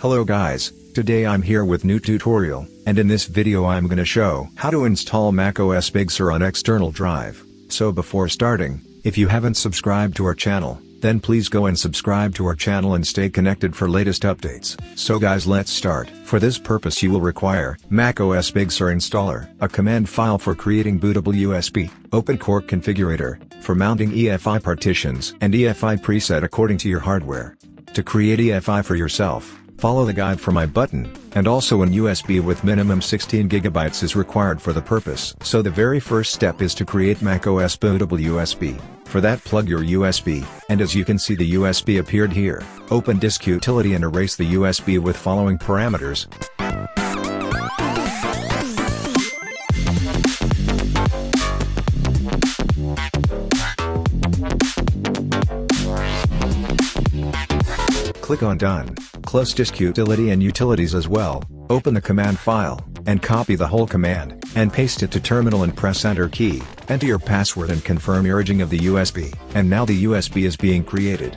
Hello guys, today I'm here with new tutorial, and in this video I'm gonna show how to install macOS Big Sur on external drive. So before starting, if you haven't subscribed to our channel, then please go and subscribe to our channel and stay connected for latest updates. So guys, let's start. For this purpose you will require macOS Big Sur installer, a command file for creating bootable USB, OpenCore configurator, for mounting EFI partitions and EFI preset according to your hardware. To create EFI for yourself, follow the guide for my button, and also an USB with minimum 16 GB is required for the purpose. So the very first step is to create macOS bootable USB. For that, plug your USB, and as you can see the USB appeared here. Open disk utility and erase the USB with following parameters. Click on Done. Close disk utility and utilities as well. Open the command file, and copy the whole command, and paste it to terminal and press enter key. Enter your password and confirm merging of the USB. And now the USB is being created.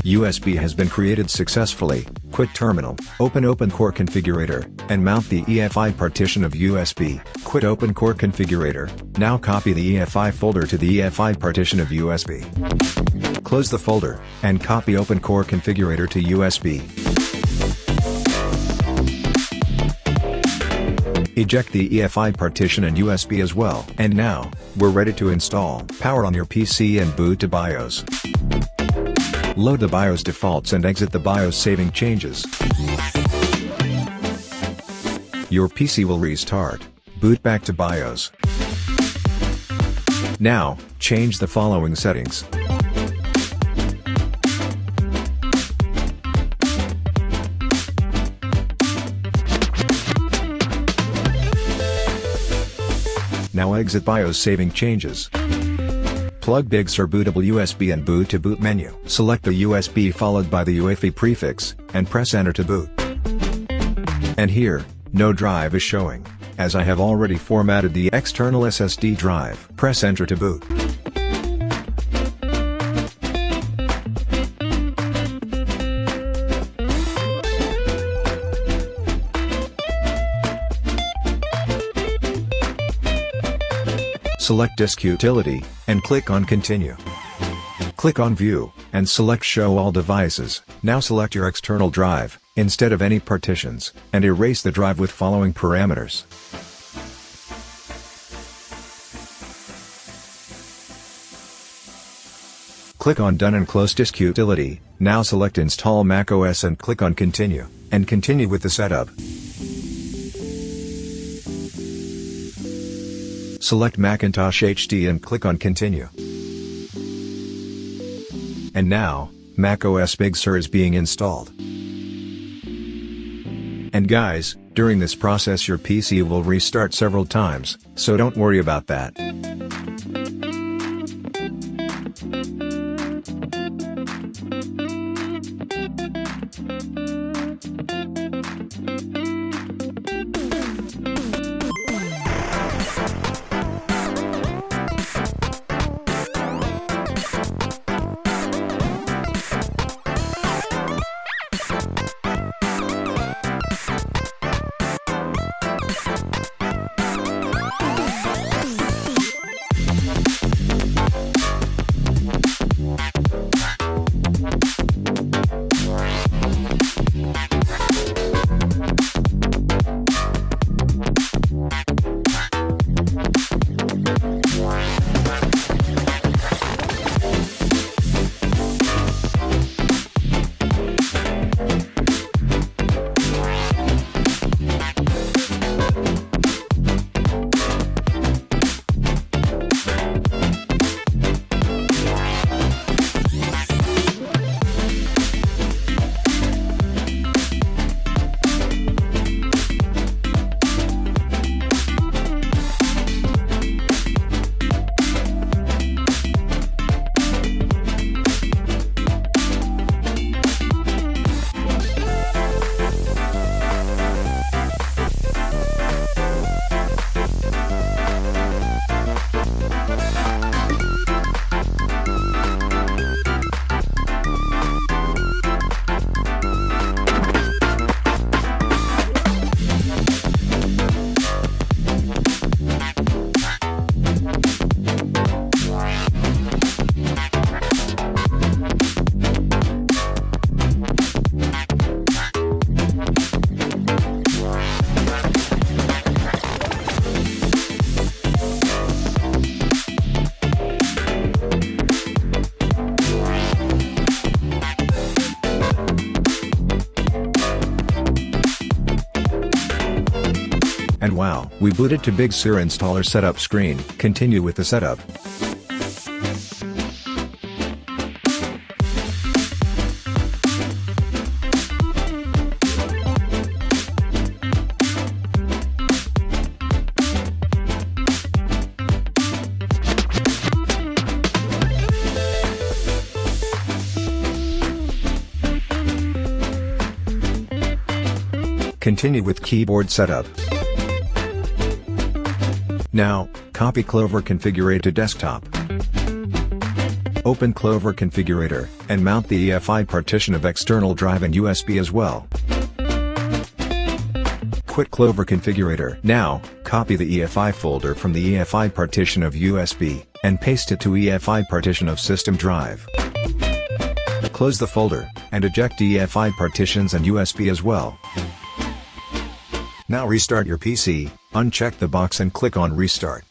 USB has been created successfully. Quit terminal, open OpenCore configurator, and mount the EFI partition of USB. Quit OpenCore configurator, now copy the EFI folder to the EFI partition of USB. Close the folder, and copy OpenCore configurator to USB. Eject the EFI partition and USB as well. And now, we're ready to install. Power on your PC and boot to BIOS. Load the BIOS defaults and exit the BIOS saving changes. Your PC will restart. Boot back to BIOS. Now, change the following settings. Now exit BIOS saving changes. Plug Big Sur bootable USB and boot to boot menu. Select the USB followed by the UEFI prefix, and press enter to boot. And here, no drive is showing, as I have already formatted the external SSD drive. Press enter to boot. Select Disk Utility, and click on Continue. Click on View, and select Show All Devices. Now select your external drive, instead of any partitions, and erase the drive with following parameters. Click on Done and close Disk Utility. Now select Install macOS and click on Continue, and continue with the setup. Select Hackintosh HD and click on Continue. And now, macOS Big Sur is being installed. And guys, during this process your PC will restart several times, so don't worry about that. And wow, we booted to Big Sur installer setup screen. Continue with the setup. Continue with keyboard setup. Now, copy Clover Configurator to desktop. Open Clover Configurator, and mount the EFI partition of external drive and USB as well. Quit Clover Configurator. Now, copy the EFI folder from the EFI partition of USB, and paste it to EFI partition of system drive. Close the folder, and eject EFI partitions and USB as well. Now restart your PC, uncheck the box and click on Restart.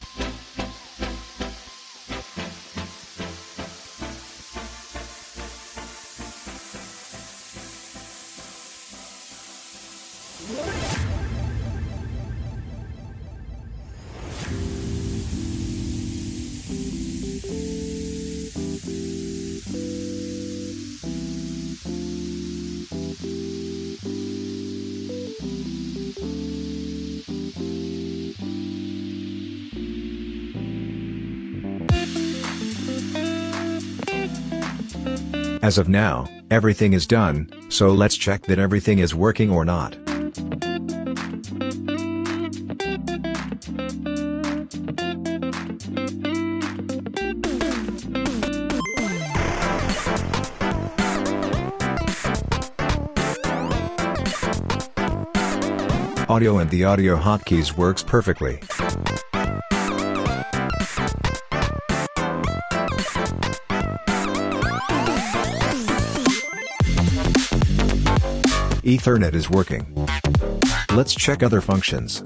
As of now, everything is done, so let's check that everything is working or not. Audio and the audio hotkeys works perfectly. Ethernet is working. Let's check other functions.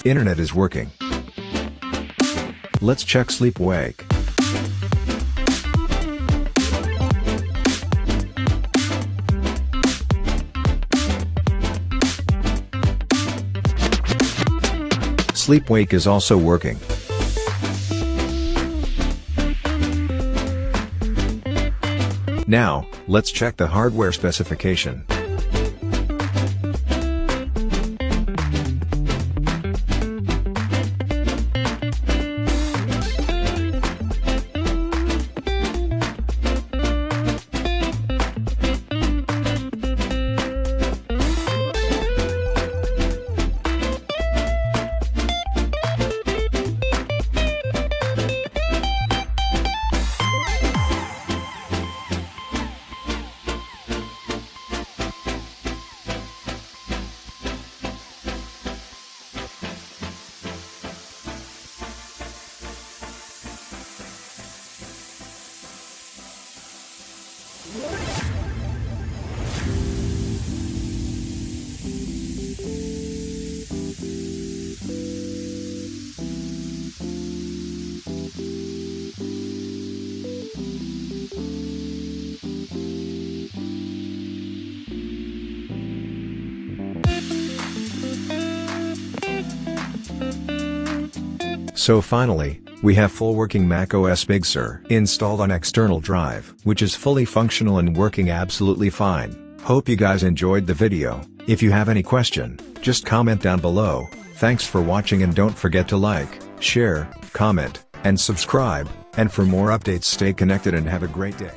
Internet is working. Let's check sleep wake. Sleep wake is also working. Now, let's check the hardware specification. So finally, we have full working macOS Big Sur installed on external drive, which is fully functional and working absolutely fine. Hope you guys enjoyed the video. If you have any question, just comment down below. Thanks for watching and don't forget to like, share, comment, and subscribe, and for more updates stay connected and have a great day.